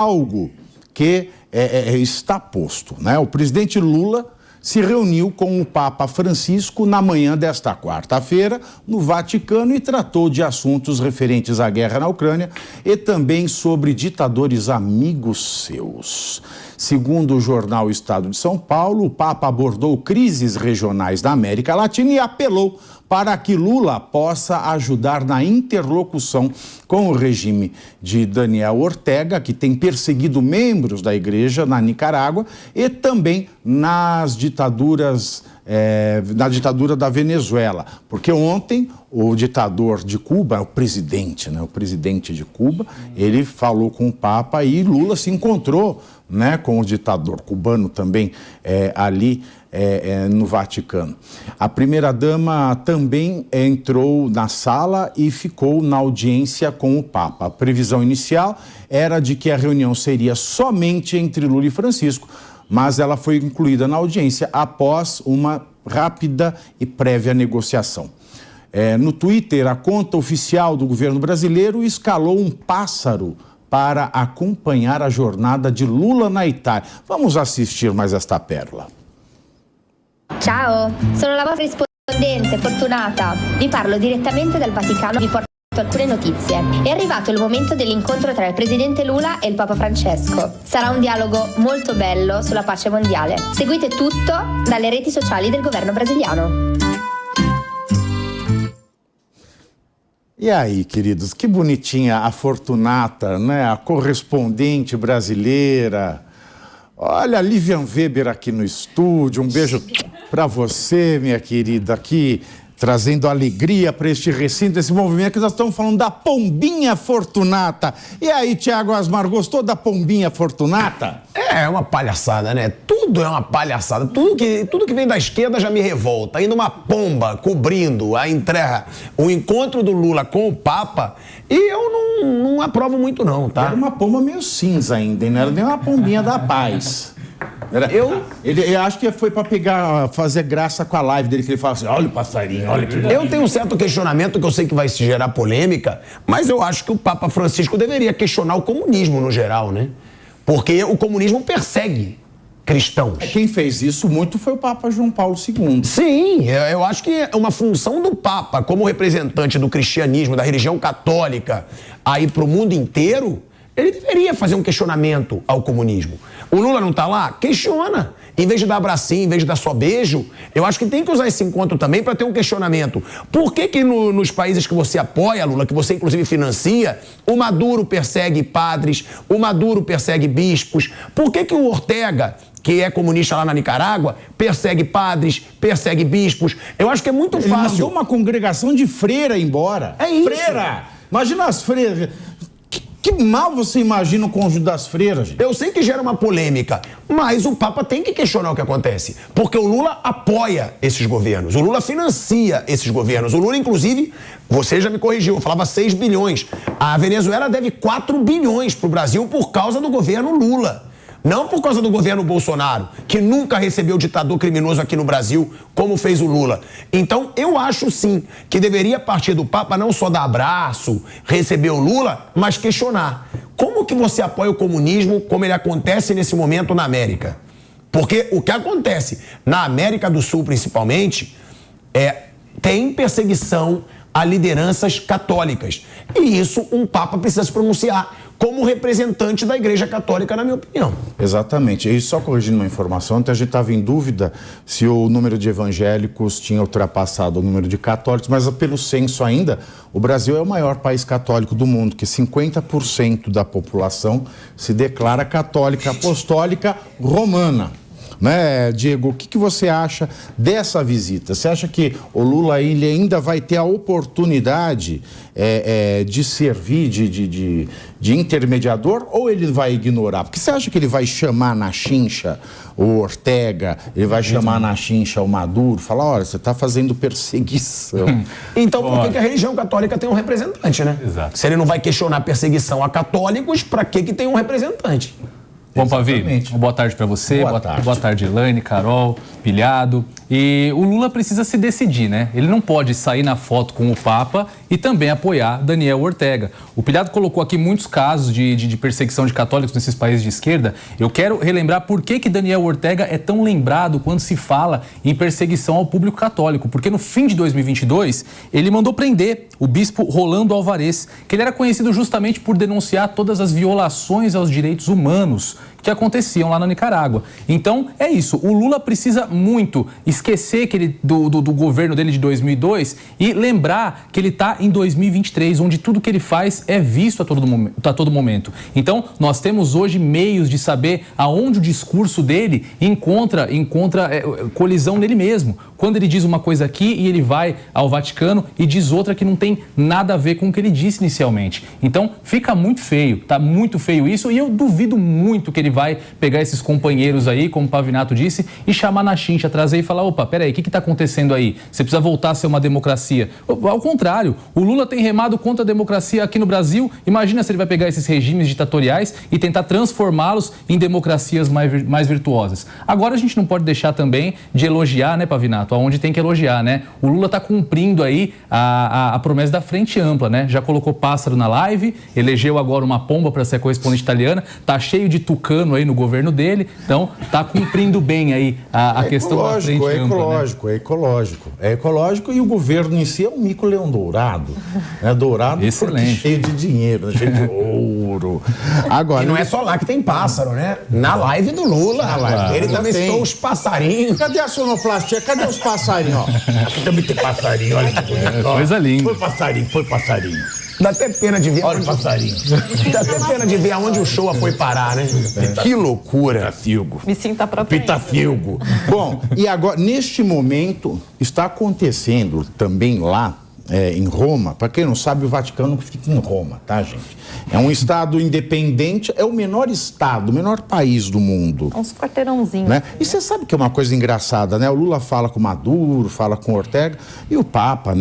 algo que está posto, né? O presidente Lula se reuniu com o Papa Francisco na manhã desta quarta-feira no Vaticano e tratou de assuntos referentes à guerra na Ucrânia e também sobre ditadores amigos seus. Segundo o jornal Estado de São Paulo, o Papa abordou crises regionais da América Latina e apelou para que Lula possa ajudar na interlocução com o regime de Daniel Ortega, que tem perseguido membros da igreja na Nicarágua e também na ditadura da Venezuela. Porque ontem o ditador de Cuba, o presidente de Cuba, ele falou com o Papa e Lula se encontrou, né, com o ditador cubano também ali no Vaticano. A primeira-dama também entrou na sala e ficou na audiência com o Papa. A previsão inicial era de que a reunião seria somente entre Lula e Francisco, mas ela foi incluída na audiência após uma rápida e prévia negociação. No Twitter, a conta oficial do governo brasileiro escalou um pássaro para acompanhar a jornada de Lula na Itália. Vamos assistir mais esta pérola. Ciao, sono la vostra rispondente Fortunata. Vi parlo direttamente dal Vaticano, vi porto alcune notizie. È arrivato il momento dell'incontro tra il presidente Lula e il Papa Francesco. Sarà un dialogo molto bello sulla pace mondiale. Seguite tutto dalle reti sociali del governo brasiliano. E aí, queridos, que bonitinha a Fortunata, né? A correspondente brasileira. Olha, a Lívia Weber aqui no estúdio, um beijo para você, minha querida, aqui trazendo alegria para este recinto, esse movimento que nós estamos falando da Pombinha Fortunata. E aí, Tiago Asmar, gostou da Pombinha Fortunata? É uma palhaçada, né? Tudo é uma palhaçada. Tudo que vem da esquerda já me revolta. Ainda uma pomba cobrindo o encontro do Lula com o Papa, e eu não aprovo muito não, tá? Era uma pomba meio cinza ainda, não era nem uma pombinha da paz. Ele acho que foi para fazer graça com a live dele, que ele fala assim, olha o passarinho, olha que bonito. Eu tenho um certo questionamento que eu sei que vai se gerar polêmica, mas eu acho que o Papa Francisco deveria questionar o comunismo no geral, né? Porque o comunismo persegue cristãos. Quem fez isso muito foi o Papa João Paulo II. Sim, eu acho que é uma função do Papa, como representante do cristianismo, da religião católica, aí para o mundo inteiro, ele deveria fazer um questionamento ao comunismo. O Lula não está lá? Questiona. Em vez de dar abracinho, em vez de dar só beijo, eu acho que tem que usar esse encontro também para ter um questionamento. Por que nos países que você apoia, Lula, que você inclusive financia, o Maduro persegue padres, o Maduro persegue bispos? Por que o Ortega, que é comunista lá na Nicarágua, persegue padres, persegue bispos? Eu acho que é muito fácil. Ele mandou uma congregação de freira embora. É isso. Freira! Imagina as freiras. Que mal você imagina o cônjuge das freiras, gente? Eu sei que gera uma polêmica, mas o Papa tem que questionar o que acontece. Porque o Lula apoia esses governos, o Lula financia esses governos. O Lula, inclusive, você já me corrigiu, eu falava 6 bilhões. A Venezuela deve 4 bilhões para o Brasil por causa do governo Lula. Não por causa do governo Bolsonaro, que nunca recebeu ditador criminoso aqui no Brasil, como fez o Lula. Então, eu acho sim que deveria partir do Papa não só dar abraço, receber o Lula, mas questionar. Como que você apoia o comunismo como ele acontece nesse momento na América? Porque o que acontece na América do Sul, principalmente, tem perseguição a lideranças católicas. E isso um Papa precisa se pronunciar como representante da Igreja Católica, na minha opinião. Exatamente. E só corrigindo uma informação, ontem a gente estava em dúvida se o número de evangélicos tinha ultrapassado o número de católicos, mas pelo censo ainda, o Brasil é o maior país católico do mundo, que 50% da população se declara católica, apostólica, romana. Né, Diego, o que você acha dessa visita? Você acha que o Lula ele ainda vai ter a oportunidade de servir de intermediador ou ele vai ignorar? Porque você acha que ele vai chamar na chincha o Ortega, ele vai chamar na chincha o Maduro, falar, olha, você está fazendo perseguição. Então, por que a religião católica tem um representante, né? Exato. Se ele não vai questionar perseguição a católicos, para que tem um representante? Bom, Pavi, boa tarde para você, boa tarde, Elaine, Carol, Pilhado. E o Lula precisa se decidir, né? Ele não pode sair na foto com o Papa e também apoiar Daniel Ortega. O Pilhado colocou aqui muitos casos de perseguição de católicos nesses países de esquerda. Eu quero relembrar por que Daniel Ortega é tão lembrado quando se fala em perseguição ao público católico. Porque no fim de 2022, ele mandou prender o bispo Rolando Alvarez, que ele era conhecido justamente por denunciar todas as violações aos direitos humanos que aconteciam lá na Nicarágua. Então, é isso. O Lula precisa muito esquecer do governo dele de 2002 e lembrar que ele está em 2023, onde tudo que ele faz é visto a todo momento. Então, nós temos hoje meios de saber aonde o discurso dele encontra colisão nele mesmo. Quando ele diz uma coisa aqui e ele vai ao Vaticano e diz outra que não tem nada a ver com o que ele disse inicialmente. Então, fica muito feio, tá muito feio isso, e eu duvido muito que ele vai pegar esses companheiros aí, como o Pavinato disse, e chamar na chincha, trazer e falar, opa, peraí, o que está acontecendo aí? Você precisa voltar a ser uma democracia. Ao contrário, o Lula tem remado contra a democracia aqui no Brasil. Imagina se ele vai pegar esses regimes ditatoriais e tentar transformá-los em democracias mais virtuosas. Agora a gente não pode deixar também de elogiar, né, Pavinato, aonde tem que elogiar, né? O Lula está cumprindo aí a promessa da Frente Ampla, né? Já colocou pássaro na live, elegeu agora uma pomba para ser a correspondente italiana, tá cheio de tucano aí no governo dele, então tá cumprindo bem aí a questão da Frente Ampla. É ecológico e o governo em si é um mico-leão dourado, né? Dourado porque cheio de dinheiro, cheio de ouro. Agora, e não é só lá que tem pássaro, né? Na live do Lula, ele também citou os passarinhos. Cadê a sonoplastia? Cadê os passarinhos? Ó, aqui também tem passarinho, olha que bonito. Coisa linda. Foi passarinho. Dá até pena de ver. Olha o passarinho. Dá até pena de ver aonde o show foi parar, né? Que loucura. Pitafilgo. Me sinto a própria. Pitafilgo. Bom, e agora, neste momento, está acontecendo também lá, em Roma. Para quem não sabe, o Vaticano fica em Roma, tá, gente? É um estado independente, é o menor estado, o menor país do mundo. Uns quarteirãozinhos. Né? E você sabe que é uma coisa engraçada, né? O Lula fala com Maduro, fala com Ortega, e o Papa,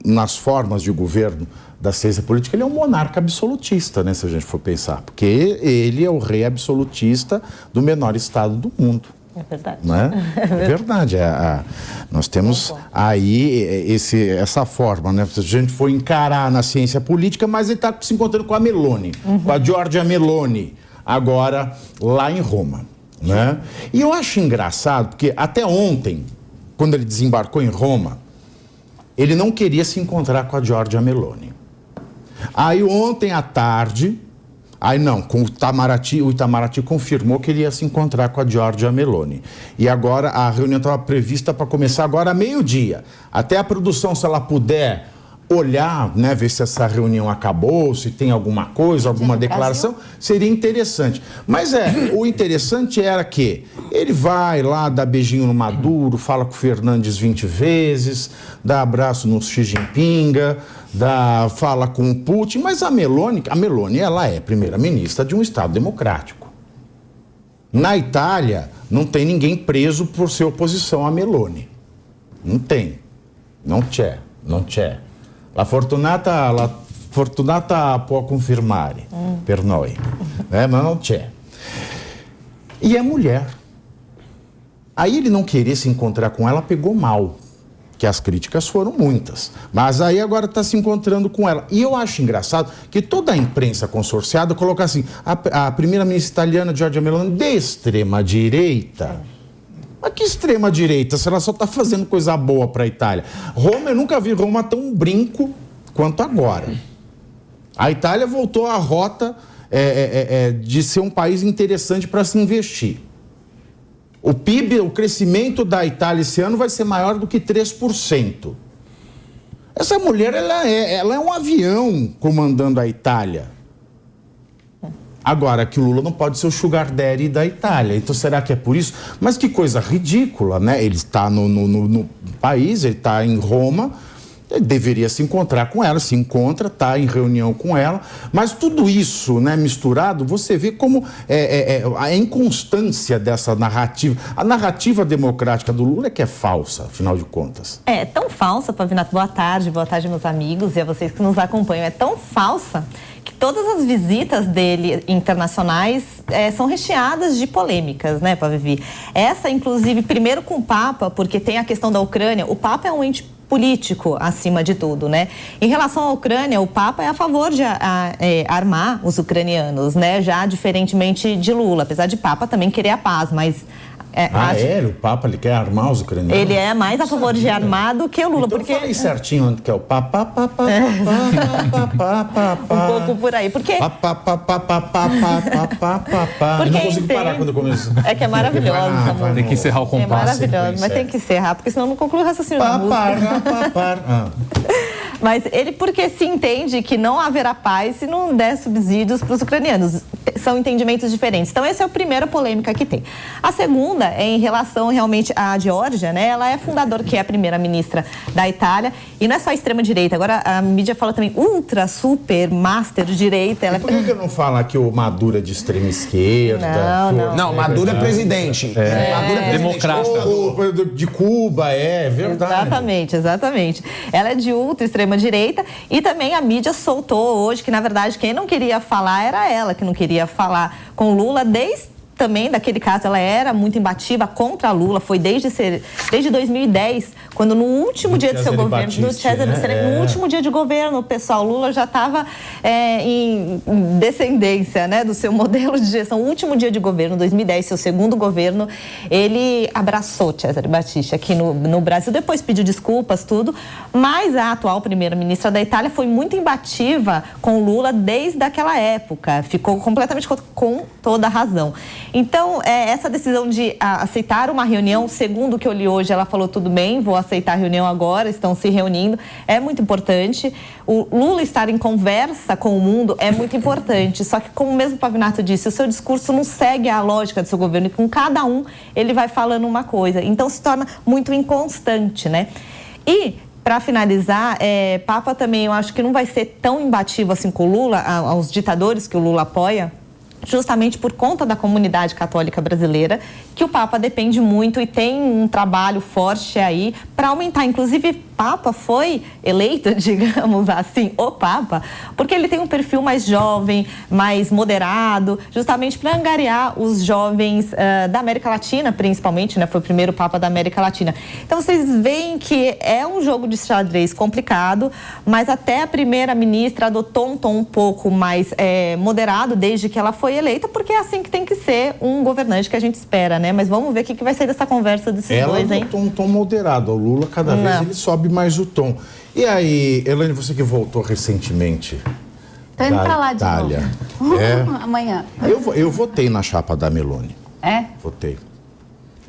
nas formas de governo da ciência política, ele é um monarca absolutista, né? Se a gente for pensar. Porque ele é o rei absolutista do menor estado do mundo. É verdade. Né? É verdade. Nós temos aí essa forma, né? Se a gente for encarar na ciência política, mas ele está se encontrando com a Meloni, com a Giorgia Meloni, agora lá em Roma. Né? E eu acho engraçado, porque até ontem, quando ele desembarcou em Roma, ele não queria se encontrar com a Giorgia Meloni. Aí ontem à tarde... Aí não, com o Itamaraty confirmou que ele ia se encontrar com a Giorgia Meloni. E agora a reunião estava prevista para começar agora meio-dia. Até a produção, se ela puder olhar, né, ver se essa reunião acabou, se tem alguma coisa, alguma declaração, seria interessante. Mas o interessante era que ele vai lá, dá beijinho no Maduro, fala com o Fernandes 20 vezes, dá abraço no Xi Jinping, fala com o Putin, mas a Meloni, ela é primeira-ministra de um Estado democrático. Na Itália, não tem ninguém preso por ser oposição a Meloni. Não tem. Non c'è. La fortunata può confermare per noi, mas não c'è. E é mulher. Aí ele não querer se encontrar com ela, pegou mal, que as críticas foram muitas. Mas aí agora está se encontrando com ela. E eu acho engraçado que toda a imprensa consorciada coloca assim, a primeira-ministra italiana, Giorgia Meloni, de extrema-direita. Mas que extrema-direita? Se ela só está fazendo coisa boa para a Itália. Roma, eu nunca vi Roma tão brinco quanto agora. A Itália voltou à rota de ser um país interessante para se investir. O PIB, o crescimento da Itália esse ano vai ser maior do que 3%. Essa mulher, ela é um avião comandando a Itália. Agora, que o Lula não pode ser o sugar daddy da Itália. Então, será que é por isso? Mas que coisa ridícula, né? Ele está no país, ele está em Roma, Ele deveria se encontrar com ela, se encontra, está em reunião com ela, mas tudo isso, né, misturado, você vê como a inconstância dessa narrativa. A narrativa democrática do Lula é que é falsa, afinal de contas. É tão falsa, Pavinato, boa tarde, meus amigos e a vocês que nos acompanham, é tão falsa que todas as visitas dele internacionais são recheadas de polêmicas, né, Pavivi? Essa, inclusive, primeiro com o Papa, porque tem a questão da Ucrânia, o Papa é um ente político acima de tudo, né? Em relação à Ucrânia, o Papa é a favor de armar os ucranianos, né? Já diferentemente de Lula, apesar de Papa também querer a paz, mas... O Papa ele quer armar os ucranianos? Ele é mais a favor de armar do que o Lula. Então porque... falei certinho onde que é o Papa. Um pouco por aí, porque... Porque não consigo parar quando eu começo. É que é maravilhoso. Tem que encerrar o compasso. É maravilhoso, mas tem que encerrar, porque senão não conclui o raciocínio da música. Mas ele porque se entende que não haverá paz se não der subsídios para os ucranianos. São entendimentos diferentes. Então, essa é a primeira polêmica que tem. A segunda é em relação realmente à Geórgia, né? Ela é fundadora, que é a primeira-ministra da Itália, e não é só extrema-direita. Agora, a mídia fala também ultra, super, master direita. Ela... E por que não fala que o Maduro é de extrema esquerda? Não, Maduro é presidente. Maduro é democrata. De Cuba, é verdade. Exatamente. Ela é de ultra, extrema-direita, e também a mídia soltou hoje que, na verdade, quem não queria falar era ela, que não queria falar com Lula também daquele caso, ela era muito imbativa contra Lula, foi desde 2010, quando no último dia de seu governo, no último dia de governo, o pessoal, Lula já estava em descendência, né, do seu modelo de gestão. O último dia de governo, 2010, seu segundo governo, ele abraçou Cesare Battisti aqui no Brasil, depois pediu desculpas, tudo, mas a atual primeira-ministra da Itália foi muito imbativa com Lula desde aquela época, ficou completamente com toda a razão. Então, essa decisão de aceitar uma reunião, segundo o que eu li hoje, ela falou tudo bem, vou aceitar a reunião agora, estão se reunindo, é muito importante. O Lula estar em conversa com o mundo é muito importante, só que como mesmo o Pavinato disse, o seu discurso não segue a lógica do seu governo e com cada um ele vai falando uma coisa, então se torna muito inconstante, né? E... para finalizar, Papa também eu acho que não vai ser tão imbativo assim com o Lula, aos ditadores que o Lula apoia, justamente por conta da comunidade católica brasileira, que o Papa depende muito e tem um trabalho forte aí para aumentar. Inclusive, Papa foi eleito, digamos assim, o Papa, porque ele tem um perfil mais jovem, mais moderado, justamente para angariar os jovens da América Latina, principalmente, né? Foi o primeiro Papa da América Latina. Então, vocês veem que é um jogo de xadrez complicado, mas até a primeira-ministra adotou um tom um pouco mais moderado desde que ela foi eleita, porque é assim que tem que ser um governante que a gente espera, né? Mas vamos ver o que vai sair dessa conversa desses dois, hein? Ela adotou um tom moderado. O Lula, cada vez, ele sobe mais o tom. E aí, Elaine, você que voltou recentemente Tô indo pra lá de Itália, novo. Amanhã. Eu votei na chapa da Meloni. Votei.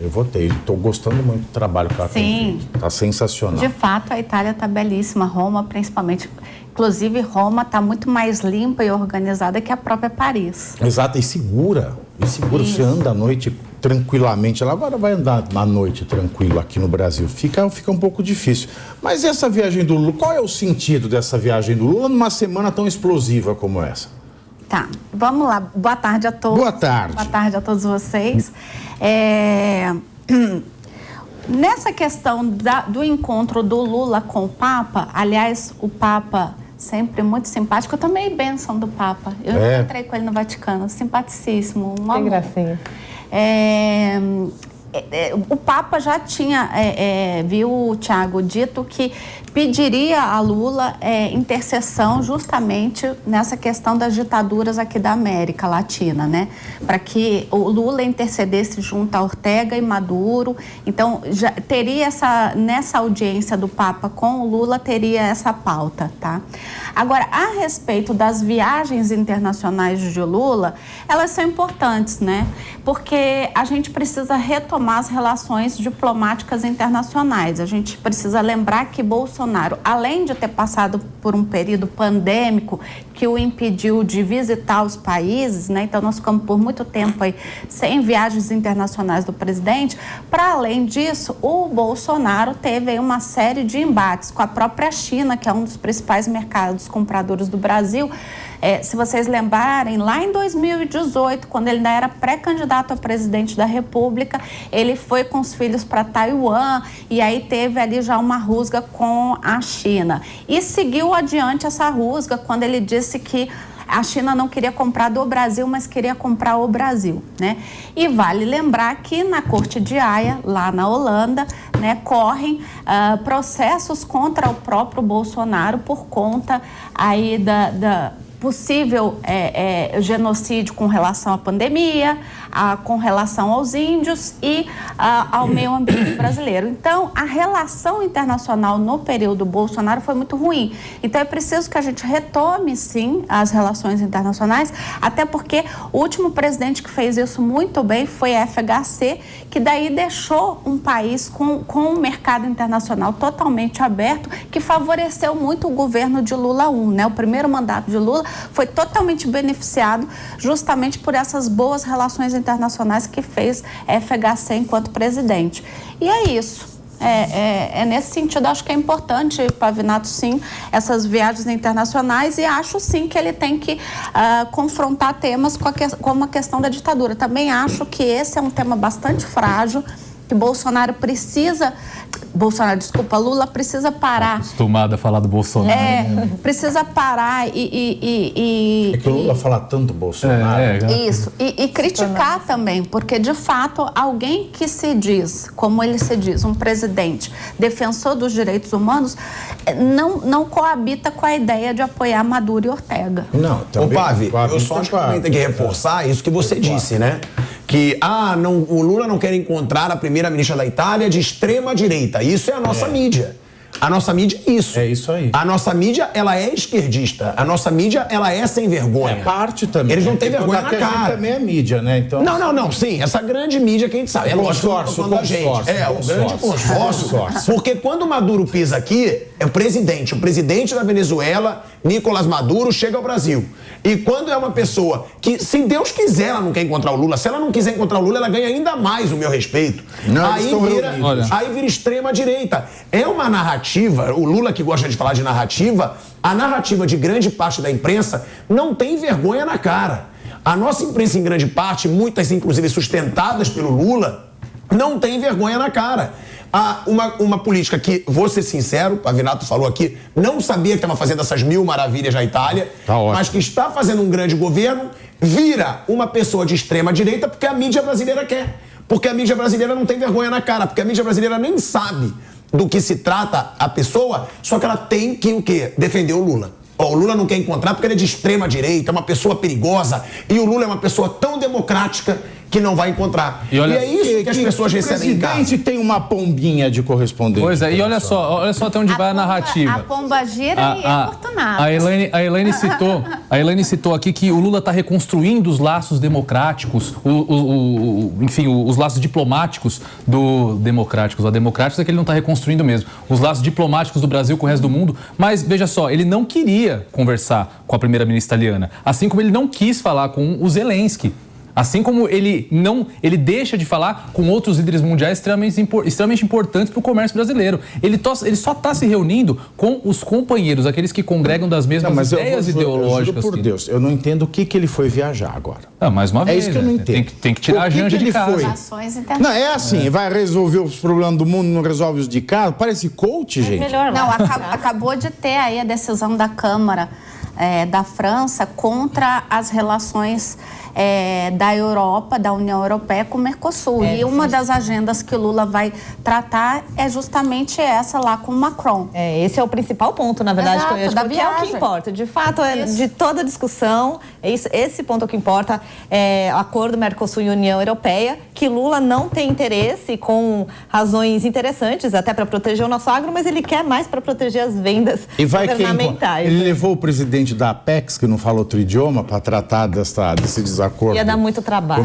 Eu votei. Estou gostando muito do trabalho que ela tem feito. Está sensacional. De fato, a Itália está belíssima. Roma, principalmente. Inclusive, Roma está muito mais limpa e organizada que a própria Paris. Exato. E segura. Você anda à noite tranquilamente. Ela agora vai andar à noite tranquilo aqui no Brasil. Fica um pouco difícil. Mas essa viagem do Lula, qual é o sentido dessa viagem do Lula numa semana tão explosiva como essa? Tá, vamos lá. Boa tarde a todos. Boa tarde. Boa tarde a todos vocês. Nessa questão do encontro do Lula com o Papa, aliás, o Papa sempre muito simpático, eu tomei bênção do Papa. Eu encontrei com ele no Vaticano, simpaticíssimo, um amor. Que gracinha. O Papa já tinha, viu, Thiago, dito que pediria a Lula intercessão justamente nessa questão das ditaduras aqui da América Latina, né? Para que o Lula intercedesse junto a Ortega e Maduro. Então, já teria nessa audiência do Papa com o Lula, teria essa pauta, tá? Agora, a respeito das viagens internacionais de Lula, elas são importantes, né? Porque a gente precisa retomar retomar as relações diplomáticas internacionais. A gente precisa lembrar que Bolsonaro, além de ter passado por um período pandêmico que o impediu de visitar os países, né? Então nós ficamos por muito tempo aí sem viagens internacionais do presidente. Para além disso, o Bolsonaro teve aí uma série de embates com a própria China, que é um dos principais mercados compradores do Brasil. Se vocês lembrarem, lá em 2018, quando ele ainda era pré-candidato a presidente da República, ele foi com os filhos para Taiwan e aí teve ali já uma rusga com a China. E seguiu adiante essa rusga quando ele disse que a China não queria comprar do Brasil, mas queria comprar o Brasil, né? E vale lembrar que na Corte de Haia, lá na Holanda, né, correm processos contra o próprio Bolsonaro por conta aí da possível genocídio com relação à pandemia, com relação aos índios e ao meio ambiente brasileiro. Então, a relação internacional no período Bolsonaro foi muito ruim. Então, é preciso que a gente retome, sim, as relações internacionais, até porque o último presidente que fez isso muito bem foi FHC, que daí deixou um país com um mercado internacional totalmente aberto, que favoreceu muito o governo de Lula I, né? O primeiro mandato de Lula foi totalmente beneficiado justamente por essas boas relações internacionais que fez FHC enquanto presidente. E é isso. Nesse sentido, acho que é importante, Pavinato, sim, essas viagens internacionais, e acho, sim, que ele tem que confrontar temas como a questão da ditadura. Também acho que esse é um tema bastante frágil, que Lula precisa parar. Acostumado a falar do Bolsonaro. Precisa parar É que o Lula fala tanto Bolsonaro. Isso, e criticar também, porque de fato alguém que se diz, como ele se diz, um presidente defensor dos direitos humanos, não coabita com a ideia de apoiar Maduro e Ortega. Não, também. Ô, Pavi, eu só acho que a gente tem que reforçar isso que você disse, né? Que o Lula não quer encontrar a primeira-ministra da Itália de extrema-direita. Isso é a nossa mídia. A nossa mídia é isso. É isso aí. A nossa mídia, ela é esquerdista. A nossa mídia, ela é sem vergonha. É parte também. Eles não têm vergonha na cara. A gente também é mídia, né? Então... Não. Sim, essa grande mídia que a gente sabe. É lógico, o grande consórcio. Porque quando o Maduro pisa aqui, é o presidente da Venezuela, Nicolás Maduro, chega ao Brasil. E quando é uma pessoa que, se Deus quiser, ela não quer encontrar o Lula. Se ela não quiser encontrar o Lula, ela ganha ainda mais o meu respeito. Aí vira extrema-direita. É uma narrativa, o Lula que gosta de falar de narrativa, a narrativa de grande parte da imprensa não tem vergonha na cara. A nossa imprensa, em grande parte, muitas inclusive sustentadas pelo Lula, não tem vergonha na cara. Uma política que, vou ser sincero, o Pavinato falou aqui, não sabia que estava fazendo essas mil maravilhas na Itália, mas que está fazendo um grande governo, vira uma pessoa de extrema direita porque a mídia brasileira quer. Porque a mídia brasileira não tem vergonha na cara, porque a mídia brasileira nem sabe do que se trata a pessoa, só que ela tem que o quê? Defender o Lula. O Lula não quer encontrar porque ele é de extrema direita, é uma pessoa perigosa, e o Lula é uma pessoa tão democrática que não vai encontrar. E é isso que as pessoas recebem em casa. O presidente tem uma pombinha de correspondente. Pois é, e olha só até onde vai a narrativa. A pomba gira e é fortunada. A Elaine citou aqui que o Lula está reconstruindo os laços democráticos, enfim, os laços diplomáticos democráticos. A democráticos é que ele não está reconstruindo mesmo. Os laços diplomáticos do Brasil com o resto do mundo. Mas, veja só, ele não queria conversar com a primeira-ministra italiana, assim como ele não quis falar com o Zelensky. Assim como ele deixa de falar com outros líderes mundiais extremamente importantes para o comércio brasileiro. Ele só está se reunindo com os companheiros, aqueles que congregam das mesmas ideias ideológicas. Eu juro por Deus, eu não entendo o que ele foi viajar agora. Mais uma vez. É isso que eu não entendo. Tem que tirar a Janja de casa. Não, é assim, vai resolver os problemas do mundo, não resolve os de casa. Parece coach, gente. Não, acabou de ter aí a decisão da Câmara da França contra as relações da Europa, da União Europeia com o Mercosul. E uma das agendas que o Lula vai tratar é justamente essa lá com o Macron. Esse é o principal ponto, na verdade, Exato, que eu acho que é o que importa. De fato, de toda a discussão, esse ponto é o que importa, o acordo Mercosul e União Europeia, que Lula não tem interesse, com razões interessantes, até para proteger o nosso agro, mas ele quer mais para proteger as vendas governamentais. Ele levou o presidente da Apex, que não fala outro idioma, para tratar desse desacordo. Ia dar muito trabalho.